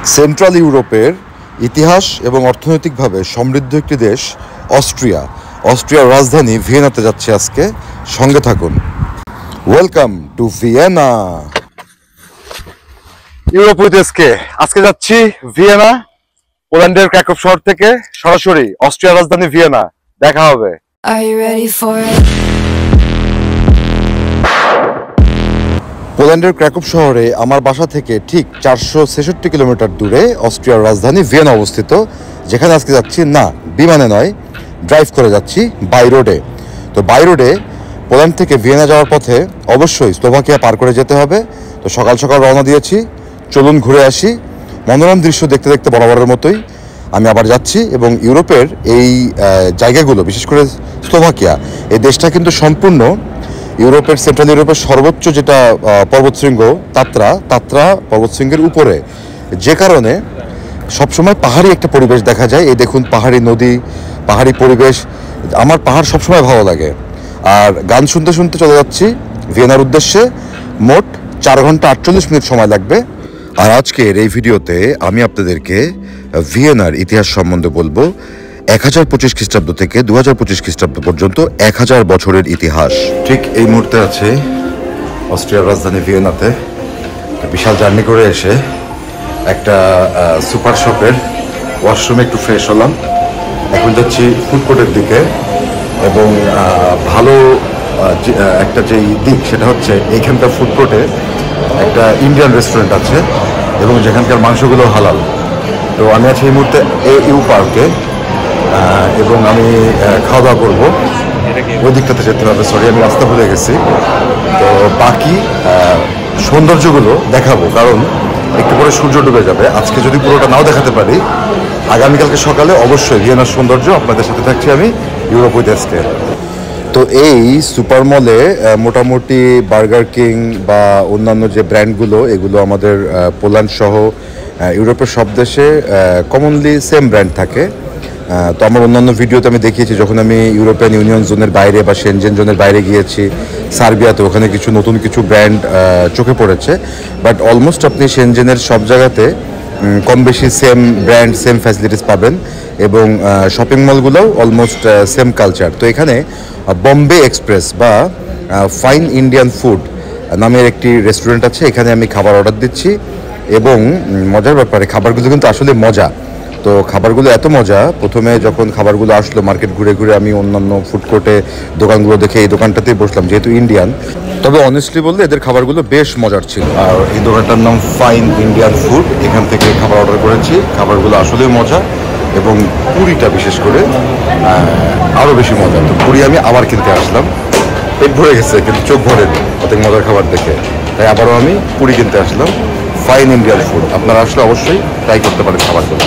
Central ইউরোপের ইতিহাস এবং অর্থনৈতিকভাবে সমৃদ্ধ একটি দেশ অস্ট্রিয়ার রাজধানী ভিয়েনাতে যাচ্ছে আজকে। সঙ্গে থাকুন। Welcome to Vienna. ইউরোপীয় দেশকে আজকে যাচ্ছি ভিয়েনা, পোল্যান্ডের ক্র্যাকোভ শহর থেকে সরাসরি অস্ট্রিয়ার রাজধানী ভিয়েনা। দেখা হবে। Are you ready for it? পোল্যান্ডের ক্র্যাকোভ শহরে আমার বাসা থেকে ঠিক 466 কিলোমিটার দূরে অস্ট্রিয়ার রাজধানী ভিয়েনা অবস্থিত, যেখানে আজকে যাচ্ছি না বিমানে নয়, ড্রাইভ করে যাচ্ছি বাই রোডে। তো বাই রোডে পোল্যান্ড থেকে ভিয়েনা যাওয়ার পথে অবশ্যই স্লোভাকিয়া পার করে যেতে হবে। তো সকাল সকাল রওনা দিয়েছি, চলুন ঘুরে আসি। মনোরম দৃশ্য দেখতে দেখতে বরাবরের মতোই আমি আবার যাচ্ছি। এবং ইউরোপের এই জায়গাগুলো, বিশেষ করে স্লোভাকিয়া, এই দেশটা কিন্তু সম্পূর্ণ ইউরোপের, সেন্ট্রাল ইউরোপের সর্বোচ্চ যেটা পর্বতশৃঙ্গ তাত্রা পর্বতশৃঙ্গের উপরে, যে কারণে সবসময় পাহাড়ি একটা পরিবেশ দেখা যায়। এই দেখুন, পাহাড়ি নদী, পাহাড়ি পরিবেশ। আমার পাহাড় সবসময় ভালো লাগে। আর গান শুনতে শুনতে চলে যাচ্ছি ভিয়েনার উদ্দেশ্যে। মোট 4 ঘন্টা 48 মিনিট সময় লাগবে। আর আজকের এই ভিডিওতে আমি আপনাদেরকে ভিয়েনার ইতিহাস সম্বন্ধে বলবো। 1025 খ্রিস্টাব্দ থেকে 2025 খ্রিস্টাব্দ পর্যন্ত 1000 বছরের ইতিহাস। ঠিক এই মুহূর্তে আছে অস্ট্রিয়ার রাজধানী ভিয়েনাতে। বিশাল জার্নি করে এসে একটা সুপার শপের ওয়াশরুমে একটু ফ্রেশ হলাম। এখন যাচ্ছি ফুড কোর্টের দিকে। এবং ভালো একটা যেই দিক সেটা হচ্ছে এইখানকার ফুড কোর্টে একটা ইন্ডিয়ান রেস্টুরেন্ট আছে এবং যেখানকার মাংসগুলো হালাল। তো আমি আছি এই মুহূর্তে ইউ পার্কে এবং আমি খাওয়া দাওয়া করবো। ওই দিকটাতে যেতে হবে, সরি আমি রাস্তা ভুলে গেছি। তো বাকি সৌন্দর্যগুলো দেখাবো, কারণ একটু পরে সূর্য ডুবে যাবে। আজকে যদি পুরোটা নাও দেখাতে পারি, আগামীকালকে সকালে অবশ্যই ভিয়েনার সৌন্দর্য আপনাদের সাথে থাকছি আমি ইউরোপীয় দেশকে। তো এই সুপার মলে মোটামুটি বার্গার কিং বা অন্যান্য যে ব্র্যান্ডগুলো, এগুলো আমাদের পোল্যান্ড সহ ইউরোপের সব দেশে কমনলি সেম ব্র্যান্ড থাকে। তো আমার অন্যান্য ভিডিওতে আমি দেখিয়েছি, যখন আমি ইউরোপিয়ান ইউনিয়ন জোনের বাইরে বা সেনজেন জোনের বাইরে গিয়েছি সার্বিয়াতে, ওখানে নতুন কিছু ব্র্যান্ড চোখে পড়েছে। বাট অলমোস্ট আপনি সেনজেনের সব জায়গাতে কম বেশি সেম ব্র্যান্ড, সেম ফ্যাসিলিটিস পাবেন। এবং শপিং মলগুলোও অলমোস্ট সেম কালচার। তো এখানে বম্বে এক্সপ্রেস বা ফাইন ইন্ডিয়ান ফুড নামের একটি রেস্টুরেন্ট আছে। এখানে আমি খাবার অর্ডার দিচ্ছি এবং মজার ব্যাপারে খাবারগুলো কিন্তু আসলে মজা। তো খাবারগুলো এত মজা, প্রথমে যখন খাবারগুলো আসলো মার্কেট ঘুরে ঘুরে আমি অন্যান্য ফুড কোর্টে দোকানগুলো দেখে এই দোকানটাতেই বসলাম, যেহেতু ইন্ডিয়ান। তবে অনেস্টলি বললে এদের খাবারগুলো বেশ মজার ছিল। আর এই দোকানটার নাম ফাইন ইন্ডিয়ান ফুড। এখান থেকে খাবার অর্ডার করেছি। খাবারগুলো আসলেই মজা এবং পুরিটা বিশেষ করে আরও বেশি মজা। তো পুরি আমি আবার কিনতে আসলাম। পেট ভরে গেছে কিন্তু চোখ ভরেনি অত মজার খাবার দেখে, তাই আবারও আমি পুরি কিনতে আসলাম। ফাইন ইন্ডিয়ান ফুড আপনারা আসলে অবশ্যই ট্রাই করতে পারেন খাবারগুলো।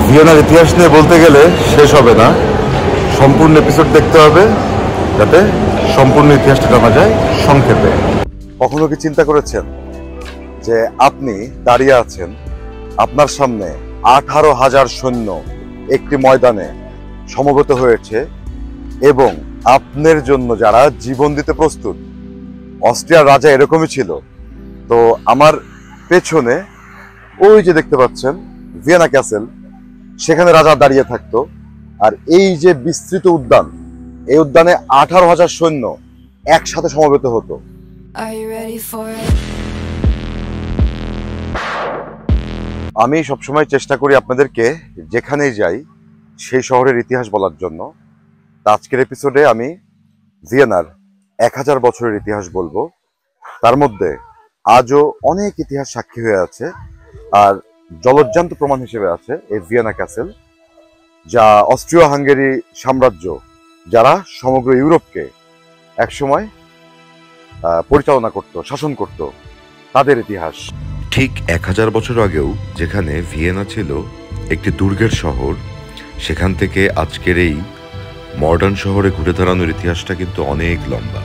ভিয়েনার ইতিহাস নিয়ে বলতে গেলে শেষ হবে না, সম্পূর্ণ এপিসোড দেখতে হবে যাতে সম্পূর্ণ ইতিহাসটা জানা যায় সংক্ষেপে। কখনো কি চিন্তা করেছেন যে আপনি দাঁড়িয়ে আছেন, আপনার সামনে 18,000 সৈন্য একটি ময়দানে সমবেত হয়েছে এবং আপনার জন্য যারা জীবন দিতে প্রস্তুত? অস্ট্রিয়ার রাজা এরকমই ছিল। তো আমার পেছনে ওই যে দেখতে পাচ্ছেন ভিয়েনা ক্যাসেল, সেখানে রাজা দাঁড়িয়ে থাকতো। আর এই যে বিস্তৃত উদ্যান, এই উদ্যানে 18,000 সৈন্য একসাথে সমবেত হতো। Are you ready for it? আমি সবসময় চেষ্টা করি আপনাদেরকে যেখানেই যাই সেই শহরের ইতিহাস বলার জন্য। আজকের এপিসোডে আমি ভিয়েনার 1000 বছরের ইতিহাস বলবো। তার মধ্যে আজও অনেক ইতিহাস সাক্ষী হয়ে আছে। আর জলজ্জান্ত প্রমাণ হিসেবে আছে এই ভিয়েনা ক্যাসেল, যা অস্ট্রিয় হাঙ্গেরি সাম্রাজ্য, যারা সমগ্র ইউরোপকে একসময় পরিচালনা করত, শাসন করত, তাদের ইতিহাস। ঠিক 1000 বছর আগেও যেখানে ভিয়েনা ছিল একটি দুর্গের শহর, সেখান থেকে আজকের এই মডার্ন শহরে ঘুরে দাঁড়ানোর ইতিহাসটা কিন্তু অনেক লম্বা।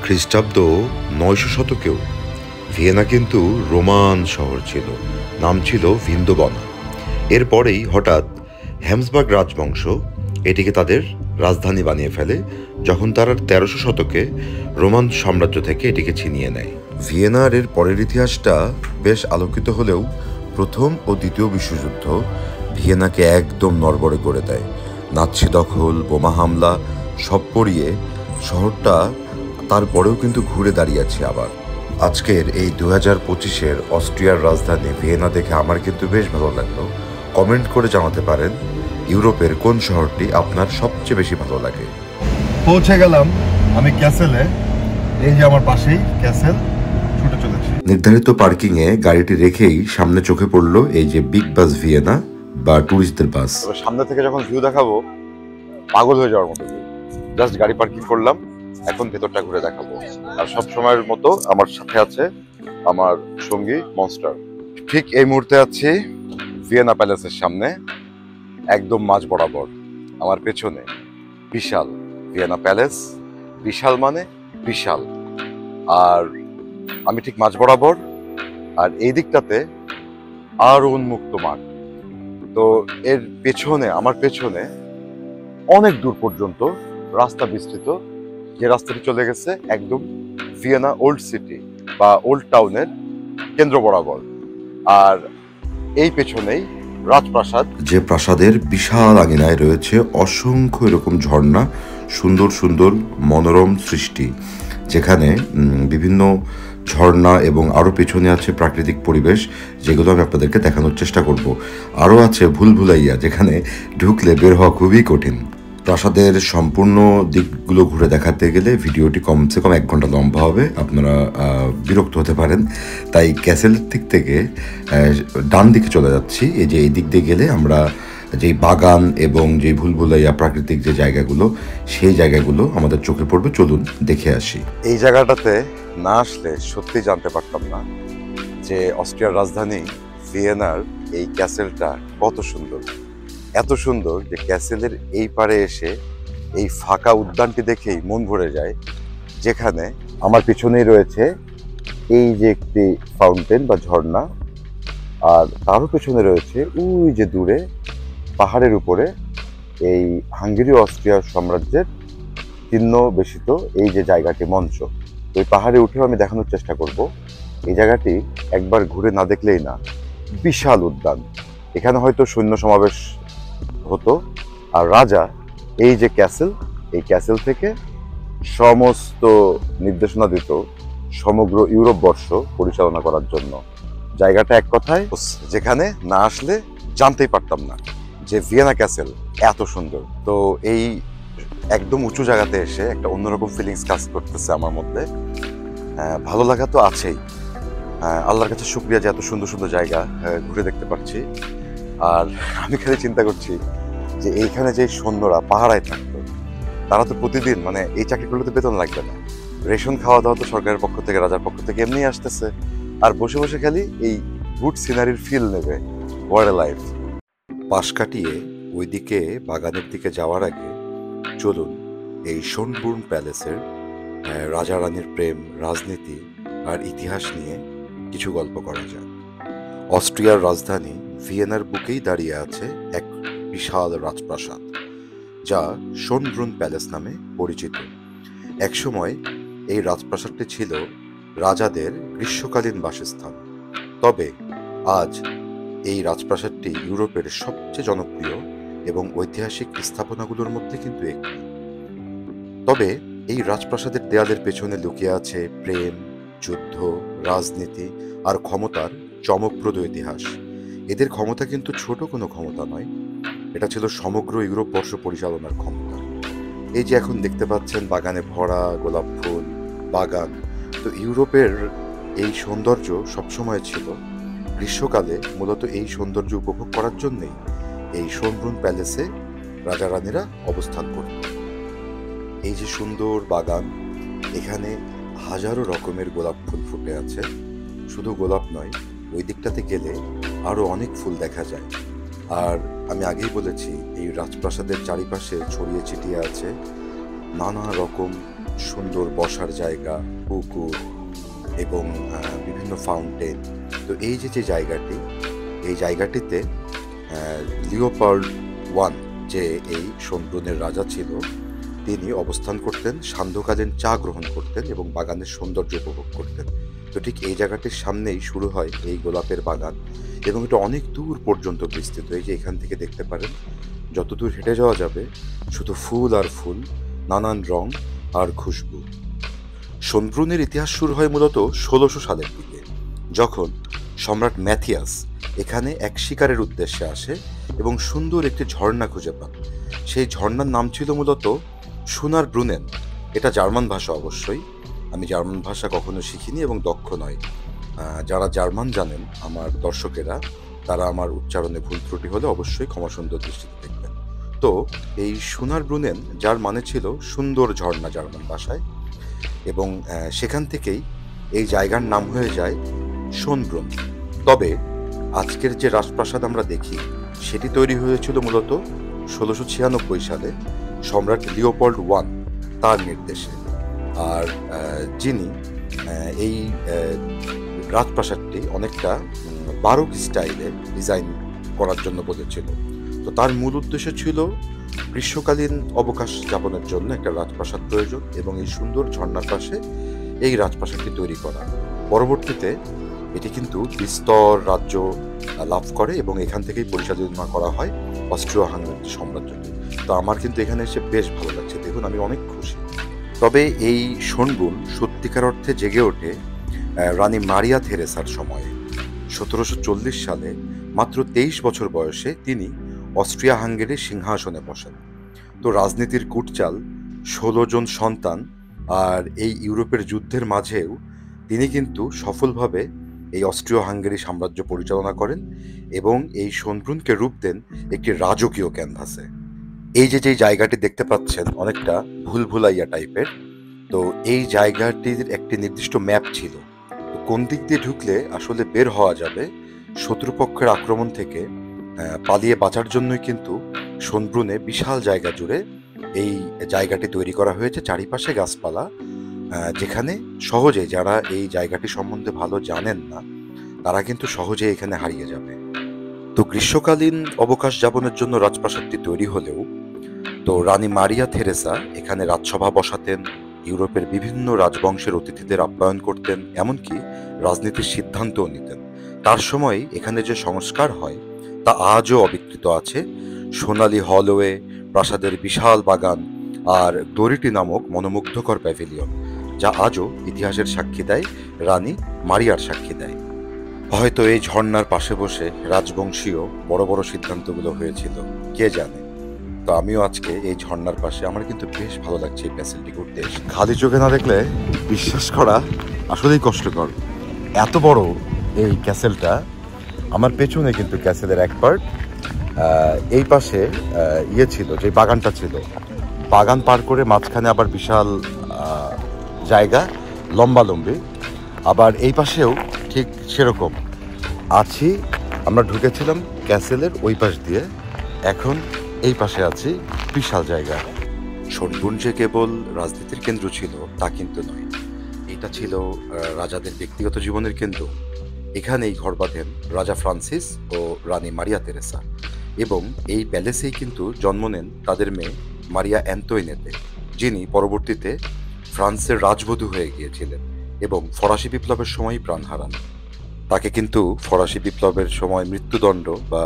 খ্রিস্টাব্দ 900 শতকেও ভিয়েনা কিন্তু রোমান শহর ছিল, নাম ছিল ভিন্দোবনা। এরপরেই হঠাৎ হ্যামসবার্গ রাজবংশ এটিকে তাদের রাজধানী বানিয়ে ফেলে, যখন তারা 1300 শতকে রোমান সাম্রাজ্য থেকে এটিকে ছিনিয়ে নেয়। ভিয়েনার এর পরের ইতিহাসটা বেশ আলোকিত হলেও প্রথম ও দ্বিতীয় বিশ্বযুদ্ধ ভিয়েনাকে একদম নড়বড়ে করে দেয়। নাৎসি দখল, বোমা হামলা সব পড়িয়ে শহরটা তারপরেও কিন্তু ঘুরে দাঁড়িয়েছে আবার। আজকের এই 2025-এর অস্ট্রিয়ার রাজধানী ভিয়েনা দেখে আমার কিন্তু বেশ ভালো লাগলো। কমেন্ট করে জানাতে পারেন ইউরোপের কোন শহরটি আপনার সবচেয়ে বেশি ভালো লাগে। পৌঁছে গেলাম আমি ক্যাসেলে। এই যে আমার পাশেই ক্যাসেল, ছুটে চলেছি। নির্ধারিত পার্কিংয়ে গাড়িটি রেখেই সামনে চোখে পড়লো এই যে বিগ বাস ভিয়েনা বা ট্যুরিস্টদের বাস। সামনে থেকে যখন ভিউ দেখাবো পাগল হয়ে যাওয়ার মতো। জাস্ট গাড়ি পার্কিং করলাম, এখন ভেতরটা ঘুরে দেখাবো। আর সব সময়ের মতো আমার সাথে আছে আমার সঙ্গী মনস্টার। ঠিক এই মুহূর্তে আছি ভিয়েনা প্যালেসের সামনে, একদম মাঝ বরাবর। আমার পেছনে বিশাল ভিয়েনা প্যালেস, বিশাল মানে বিশাল। আর আমি ঠিক মাঝ বরাবর, আর এই দিকটাতে আরো উন্মুক্ত মাঠ। তো এর পেছনে, আমার পেছনে অনেক দূর পর্যন্ত রাস্তা বিস্তৃত, যে রাস্তাটি চলে গেছে একদম ভিয়েনা ওল্ড সিটি বা ওল্ড টাউনের কেন্দ্র বরাবর। আর এই পেছনেই রাজপ্রাসাদ, যে প্রাসাদের বিশাল আঙিনায় রয়েছে অসংখ্য এরকম ঝর্ণা, সুন্দর সুন্দর মনোরম সৃষ্টি, যেখানে বিভিন্ন ঝর্ণা এবং আরও পেছনে আছে প্রাকৃতিক পরিবেশ, যেগুলো আমি আপনাদেরকে দেখানোর চেষ্টা করব। আরও আছে ভুলভুলাইয়া, যেখানে ঢুকলে বের হওয়া খুবই কঠিন। প্রাসাদের সম্পূর্ণ দিকগুলো ঘুরে দেখাতে গেলে ভিডিওটি কমসে কম 1 ঘন্টা লম্বা হবে, আপনারা বিরক্ত হতে পারেন। তাই ক্যাসেলের দিক থেকে ডান দিকে চলে যাচ্ছি। এই যে এই দিক দিয়ে গেলে আমরা যেই বাগান এবং যে ভুলভুলাইয়া প্রাকৃতিক যে জায়গাগুলো, সেই জায়গাগুলো আমাদের চোখে পড়বে। চলুন দেখে আসি। এই জায়গাটাতে না আসলে সত্যি জানতে পারতাম না যে অস্ট্রিয়ার রাজধানী ভিয়েনার এই ক্যাসেলটা কত সুন্দর। এত সুন্দর যে ক্যাসেলের এই পারে এসে এই ফাঁকা উদ্যানটি দেখেই মন ভরে যায়, যেখানে আমার পিছনেই রয়েছে এই যে একটি ফাউন্টেন বা ঝর্ণা, আর তারও পেছনে রয়েছে ওই যে দূরে পাহাড়ের উপরে এই হাঙ্গেরি অস্ট্রিয়া সাম্রাজ্যের চিহ্ন বেশিত এই যে জায়গাটি, মঞ্চ। ওই পাহাড়ে উঠেও আমি দেখানোর চেষ্টা করব। এই জায়গাটি একবার ঘুরে না দেখলেই না। বিশাল উদ্যান, এখানে হয়তো সৈন্য সমাবেশ হতো। আর রাজা এই যে ক্যাসেল, এই ক্যাসেল থেকে সমস্ত নির্দেশনা দিত সমগ্র ইউরোপ বর্ষ পরিচালনা করার জন্য। জায়গাটা এক কথায় যেখানে না আসলে জানতেই পারতাম না যে ভিয়েনা ক্যাসেল এত সুন্দর। তো এই একদম উঁচু জায়গাতে এসে একটা অন্যরকম ফিলিংস কাজ করতেছে আমার মধ্যে। ভালো লাগা তো আছেই। আল্লাহর কাছে শুকরিয়া যে এত সুন্দর সুন্দর জায়গা ঘুরে দেখতে পাচ্ছি। আর আমি খালি চিন্তা করছি যে এইখানে যে সৈন্যরা পাহারায় থাকতো, তারা তো প্রতিদিন, মানে এই চাকরি করলে তো বেতন লাগবে না, রেশন খাওয়া দাওয়া তো সরকারের পক্ষ থেকে, রাজার পক্ষ থেকে এমনি আসতেছে। আর বসে বসে খালি এই গুড সিনারির ফিল নেবে। What a life. পাশ কাটিয়ে ওইদিকে বাগানের দিকে যাওয়ার আগে চলুন এই শোনবুর্ন প্যালেসের রাজা রানীর প্রেম, রাজনীতি আর ইতিহাস নিয়ে কিছু গল্প করা যাক। অস্ট্রিয়ার রাজধানী ভিয়েনার বুকেই দাঁড়িয়ে আছে এক বিশাল রাজপ্রাসাদ, যা শোনব্রুন প্যালেস নামে পরিচিত। একসময় এই রাজপ্রাসাদটি ছিল রাজাদের গ্রীষ্মকালীন বাসস্থান। তবে আজ এই রাজপ্রাসাদটি ইউরোপের সবচেয়ে জনপ্রিয় এবং ঐতিহাসিক স্থাপনাগুলোর মধ্যে কিন্তু একটি। তবে এই রাজপ্রাসাদের দেয়ালের পেছনে লুকিয়ে আছে প্রেম, যুদ্ধ, রাজনীতি আর ক্ষমতার চমকপ্রদ ইতিহাস। এদের ক্ষমতা কিন্তু ছোট কোনো ক্ষমতা নয়, এটা ছিল সমগ্র ইউরোপ বর্ষ পরিচালনার ক্ষমতা। এই যে এখন দেখতে পাচ্ছেন বাগানে ভরা গোলাপ ফুল বাগান, তো ইউরোপের এই সৌন্দর্য সবসময় ছিল। গ্রীষ্মকালে মূলত এই সৌন্দর্য উপভোগ করার জন্যই এই শোনব্রুন প্যালেসে রাজা রানীরা অবস্থান করত। এই যে সুন্দর বাগান, এখানে হাজারো রকমের গোলাপ ফুল ফুটে আছে। শুধু গোলাপ নয়, ওই দিকটাতে গেলে আরো অনেক ফুল দেখা যায়। আর আমি আগেই বলেছি, এই রাজপ্রাসাদের চারিপাশে ছড়িয়ে ছিটিয়ে আছে নানা রকম সুন্দর বসার জায়গা, পুকুর এবং বিভিন্ন ফাউন্টেন। তো এই যে জায়গাটি, এই জায়গাটিতে লিওপোল্ড I, যে এই শোনব্রুনের রাজা ছিল, তিনি অবস্থান করতেন, সান্ধ্যকালীন চা গ্রহণ করতেন এবং বাগানের সৌন্দর্য উপভোগ করতেন। তো ঠিক এই জায়গাটির সামনেই শুরু হয় এই গোলাপের বাগান, এবং এটা অনেক দূর পর্যন্ত বিস্তৃত। এই যে এখান থেকে দেখতে পারেন, যত দূর হেঁটে যাওয়া যাবে শুধু ফুল আর ফুল, নানান রং আর খুশবু। শোনব্রুনের ইতিহাস শুরু হয় মূলত 1600 সালের দিকে, যখন সম্রাট ম্যাথিয়াস এখানে এক শিকারের উদ্দেশ্যে আসে এবং সুন্দর একটি ঝর্ণা খুঁজে পান। সেই ঝর্ণার নাম ছিল মূলত সোনার ব্রুনেন। এটা জার্মান ভাষা অবশ্যই, আমি জার্মান ভাষা কখনো শিখিনি এবং দক্ষ নয়। যারা জার্মান জানেন আমার দর্শকেরা, তারা আমার উচ্চারণে ভুল ত্রুটি হলে অবশ্যই ক্ষমাসুন্দর দৃষ্টিতে দেখবেন। তো এই সোনার ব্রুনেন, যার মানে ছিল সুন্দর ঝর্ণা জার্মান ভাষায়, এবং সেখান থেকেই এই জায়গার নাম হয়ে যায় শোনব্রুন। তবে আজকের যে রাজপ্রাসাদ আমরা দেখি, সেটি তৈরি হয়েছিল মূলত 1696 সালে সম্রাট লিওপল্ড ওয়ান তার নির্দেশে। আর যিনি এই রাজপ্রাসাদটি অনেকটা বারোক স্টাইলে ডিজাইন করার জন্য বলেছিল। তো তার মূল উদ্দেশ্য ছিল গ্রীষ্মকালীন অবকাশ যাপনের জন্য একটা রাজপ্রাসাদ প্রয়োজন, এবং এই সুন্দর ঝর্ণার পাশে এই রাজপ্রাসাদটি তৈরি করা। পরবর্তীতে এটি কিন্তু বিস্তর রাজ্য লাভ করে এবং এখান থেকেই পরিচালনা করা হয় অস্ট্রিয় হাঙ্গেরি সাম্রাজ্যকে। তো আমার কিন্তু এখানে এসে বেশ ভালো লাগছে, দেখুন আমি অনেক খুশি। তবে এই শোনব্রুন সত্যিকার অর্থে জেগে ওঠে রানী মারিয়া থেরেসার সময়ে। 1740 সালে মাত্র 23 বছর বয়সে তিনি অস্ট্রিয়া হাঙ্গেরির সিংহাসনে বসেন। তো রাজনীতির কুটচাল, 16 জন সন্তান আর এই ইউরোপের যুদ্ধের মাঝেও তিনি কিন্তু সফলভাবে এই অস্ট্রিয় হাঙ্গেরি সাম্রাজ্য পরিচালনা করেন এবং এই শোনব্রুনকে রূপ দেন একটি রাজকীয় ক্যানভাসে। এই যে জায়গাটি দেখতে পাচ্ছেন অনেকটা ভুলভুলাইয়া টাইপের, তো এই জায়গাটির একটি নির্দিষ্ট ম্যাপ ছিল। তো কোন দিক দিয়ে ঢুকলে আসলে বের হওয়া যাবে শত্রুপক্ষের আক্রমণ থেকে পালিয়ে বাঁচার জন্যই কিন্তু শোনব্রুনে বিশাল জায়গা জুড়ে এই জায়গাটি তৈরি করা হয়েছে, চারিপাশে গাছপালা, যেখানে সহজে যারা এই জায়গাটি সম্বন্ধে ভালো জানেন না তারা কিন্তু সহজে এখানে হারিয়ে যাবে। তো গ্রীষ্মকালীন অবকাশ যাপনের জন্য রাজপ্রাসাদটি তৈরি হলেও তো রানী মারিয়া থেরেসা এখানে রাজসভা বসাতেন, ইউরোপের বিভিন্ন রাজবংশের অতিথিদের আপ্যায়ন করতেন, এমনকি রাজনীতির সিদ্ধান্তও নিতেন। তার সময় এখানে যে সংস্কার হয় তা আজও অবিকৃত আছে। সোনালী হলওয়ে, প্রাসাদের বিশাল বাগান আর ডোরিটি নামক মনোমুগ্ধকর প্যাভিলিয়ন, যা আজও ইতিহাসের সাক্ষী দেয়, রানী মারিয়ার সাক্ষী দেয়। হয়তো এই ঝর্ণার পাশে বসে রাজবংশীয় বড় বড় সিদ্ধান্তগুলো হয়েছিল, কে জানে। তো আমিও আজকে এই ঝর্ণার পাশে, আমার কিন্তু বেশ ভালো লাগছে এই প্যাসেলটি করতে এসে। খালি চোখে না দেখলে বিশ্বাস করা আসলেই কষ্টকর। এত বড় এই ক্যাসেলটা, আমার পেছনে কিন্তু ক্যাসেলের এক পার্ট, এই পাশে ছিল যে বাগানটা ছিল, বাগান পার করে মাঝখানে আবার বিশাল জায়গা, লম্বালম্বি। আবার এই পাশেও ঠিক সেরকম আছি। আমরা ঢুকেছিলাম ক্যাসেলের ওই পাশ দিয়ে, এখন এই পাশে আছি, বিশাল জায়গা। শোনব্রুন যে কেবল রাজনীতির কেন্দ্র ছিল তা কিন্তু নয়, এটা ছিল রাজাদের ব্যক্তিগত জীবনের কেন্দ্র। এখানেই ঘর বাঁধেন রাজা ফ্রান্সিস ও রানী মারিয়া তেরেসা, এবং এই প্যালেসেই কিন্তু জন্ম নেন তাদের মেয়ে মারিয়া অ্যান্তোইনেতে, যিনি পরবর্তীতে ফ্রান্সের রাজবধূ হয়ে গিয়েছিলেন এবং ফরাসি বিপ্লবের সময় প্রাণ হারান। তাকে কিন্তু ফরাসি বিপ্লবের সময় মৃত্যুদণ্ড বা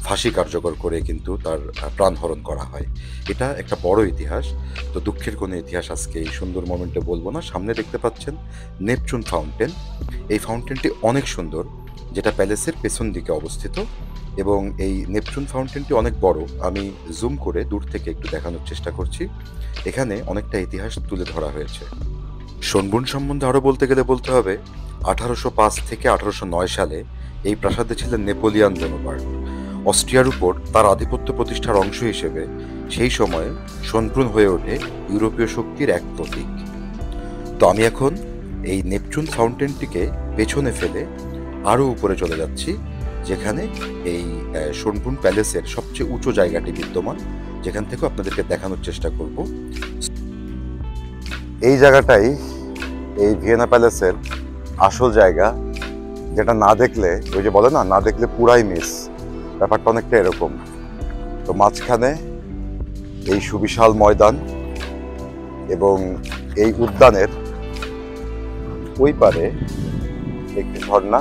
ফাঁসি কার্যকর করে কিন্তু তার প্রাণহরণ করা হয়। এটা একটা বড় ইতিহাস। তো দুঃখের কোনো ইতিহাস আজকে এই সুন্দর মোমেন্টে বলবো না। সামনে দেখতে পাচ্ছেন নেপচুন ফাউন্টেন। এই ফাউন্টেনটি অনেক সুন্দর, যেটা প্যালেসের পেছন দিকে অবস্থিত, এবং এই নেপচুন ফাউন্টেনটি অনেক বড়। আমি জুম করে দূর থেকে একটু দেখানোর চেষ্টা করছি। এখানে অনেকটা ইতিহাস তুলে ধরা হয়েছে। শোনব্রুন সম্বন্ধে আরও বলতে গেলে বলতে হবে 1805 থেকে 1809 সালে এই প্রাসাদে ছিলেন নেপোলিয়ান বোনাপার্ট। অস্ট্রিয়ার উপর তার আধিপত্য প্রতিষ্ঠার অংশ হিসেবে সেই সময়ে শোনব্রুন হয়ে ওঠে ইউরোপীয় শক্তির এক প্রতীক। তো আমি এখন এই নেপচুন ফাউন্টেনটিকে পেছনে ফেলে আরও উপরে চলে যাচ্ছি, যেখানে এই শোনব্রুন প্যালেসের সবচেয়ে উঁচু জায়গাটি বিদ্যমান, যেখান থেকে আপনাদেরকে দেখানোর চেষ্টা করব। এই জায়গাটাই এই ভিয়েনা প্যালেসের আসল জায়গা, যেটা না দেখলে, ওই যে বলে না দেখলে পুরাই মিস, ব্যাপারটা অনেকটা এরকম। তো মাঝখানে এই সুবিশাল ময়দান, এবং এই উদ্যানের ওই পারে একটি ঝর্ণা,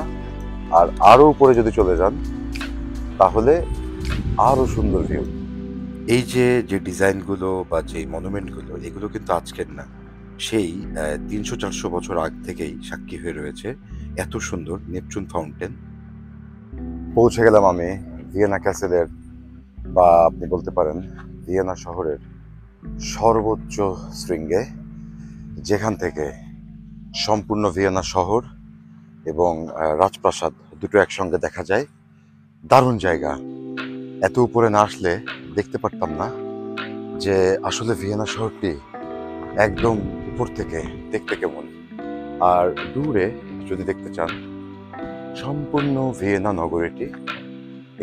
আর আরো উপরে যদি চলে যান তাহলে আরো সুন্দর ভিউ। এই যে যে ডিজাইনগুলো বা যে মনুমেন্টগুলো, এগুলো কিন্তু আজকের না, সেই 300-400 বছর আগ থেকেই সাক্ষী হয়ে রয়েছে এত সুন্দর নেপচুন ফাউন্টেন। পৌঁছে গেলাম আমি ভিয়েনা ক্যাসেলের, বা আপনি বলতে পারেন ভিয়েনা শহরের সর্বোচ্চ শৃঙ্গে, যেখান থেকে সম্পূর্ণ ভিয়েনা শহর এবং রাজপ্রাসাদ দুটো একসঙ্গে দেখা যায়। দারুণ জায়গা। এত উপরে না আসলে দেখতে পারতাম না যে আসলে ভিয়েনা শহরটি একদম উপর থেকে দেখতে কেমন। আর দূরে যদি দেখতে চান, সম্পূর্ণ ভিয়েনা নগরীটি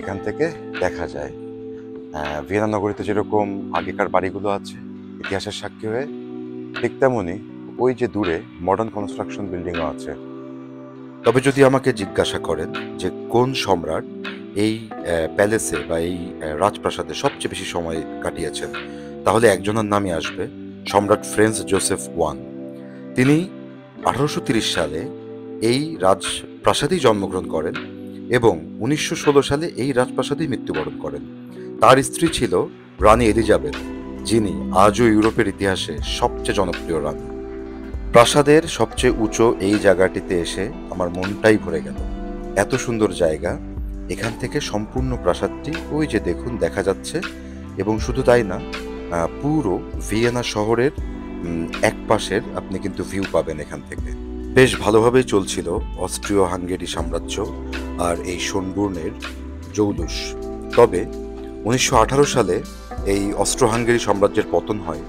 এখান থেকে দেখা যায়। ভিয়েনা নগরীতে যেরকম আগেকার বাড়িগুলো আছে ইতিহাসের সাক্ষী হয়ে, ঠিক তেমনই ওই যে দূরে মডার্ন কনস্ট্রাকশন বিল্ডিংও আছে। তবে যদি আমাকে জিজ্ঞাসা করেন যে কোন সম্রাট এই প্যালেসে বা এই রাজপ্রাসাদে সবচেয়ে বেশি সময় কাটিয়েছেন, তাহলে একজনের নামই আসবে, সম্রাট ফ্রান্স জোসেফ ওয়ান। তিনি 1830 সালে এই রাজপ্রাসাদেই জন্মগ্রহণ করেন এবং 1916 সালে এই রাজপ্রাসাদেই মৃত্যুবরণ করেন। তার স্ত্রী ছিল রানী এলিজাবেথ, যিনি আজও ইউরোপের ইতিহাসে সবচেয়ে জনপ্রিয় রানী। প্রাসাদের সবচেয়ে উঁচু এই জায়গাটিতে এসে আমার মনটাই ভরে গেল। এত সুন্দর জায়গা, এখান থেকে সম্পূর্ণ প্রাসাদটি ওই যে দেখুন দেখা যাচ্ছে। এবং শুধু তাই না, পুরো ভিয়েনা শহরের এক পাশের আপনি কিন্তু ভিউ পাবেন এখান থেকে। বেশ ভালোভাবেই চলছিল অস্ট্রীয় হাঙ্গেরি সাম্রাজ্য আর এই শোনবুর্নের জৌলুস। তবে 1918 সালে এই অস্ট্রো হাঙ্গেরি সাম্রাজ্যের পতন হয়।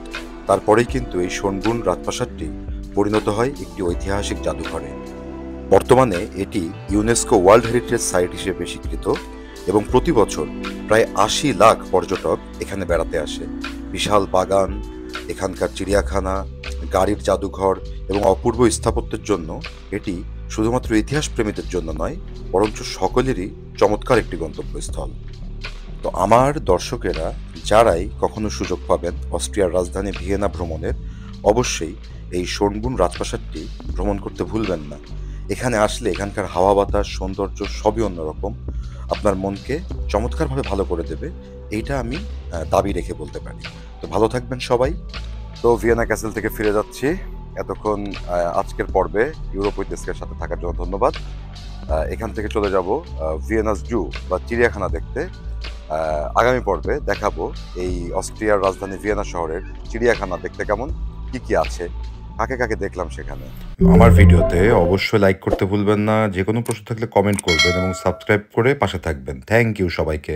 তারপরেই কিন্তু এই শোনবুর্ন রাজপ্রাসাদটি পরিণত হয় একটি ঐতিহাসিক জাদুঘরে। বর্তমানে এটি ইউনেস্কো ওয়ার্ল্ড হেরিটেজ সাইট হিসেবে স্বীকৃত এবং প্রতি বছর প্রায় 80 লাখ পর্যটক এখানে বেড়াতে আসে। বিশাল বাগান, এখানকার চিড়িয়াখানা, গাড়ির জাদুঘর এবং অপূর্ব স্থাপত্যের জন্য এটি শুধুমাত্র ইতিহাস প্রেমীদের জন্য নয়, বরঞ্চ সকলেরই চমৎকার একটি গন্তব্যস্থল। তো আমার দর্শকেরা যারাই কখনো সুযোগ পাবেন অস্ট্রিয়ার রাজধানী ভিয়েনা ভ্রমণের, অবশ্যই এই শোনবুর্ন রাজপ্রাসাদটি ভ্রমণ করতে ভুলবেন না। এখানে আসলে এখানকার হাওয়া বাতাস, সৌন্দর্য সবই অন্যরকম, আপনার মনকে চমৎকারভাবে ভালো করে দেবে, এইটা আমি দাবি রেখে বলতে পারি। তো ভালো থাকবেন সবাই। তো ভিয়েনা ক্যাসেল থেকে ফিরে যাচ্ছি। এতক্ষণ আজকের পর্বে ইউরোপ উইথ ডেস্কের সাথে থাকার জন্য ধন্যবাদ। এখান থেকে চলে যাব ভিয়েনাস জু বা চিড়িয়াখানা দেখতে। আগামী পর্বে দেখাবো এই অস্ট্রিয়ার রাজধানী ভিয়েনা শহরের চিড়িয়াখানা দেখতে কেমন, কি কি আছে, কাকে কাকে দেখলাম সেখানে। আমার ভিডিওতে অবশ্যই লাইক করতে ভুলবেন না। যে কোনো প্রশ্ন থাকলে কমেন্ট করবেন এবং সাবস্ক্রাইব করে পাশে থাকবেন। থ্যাংক ইউ সবাইকে।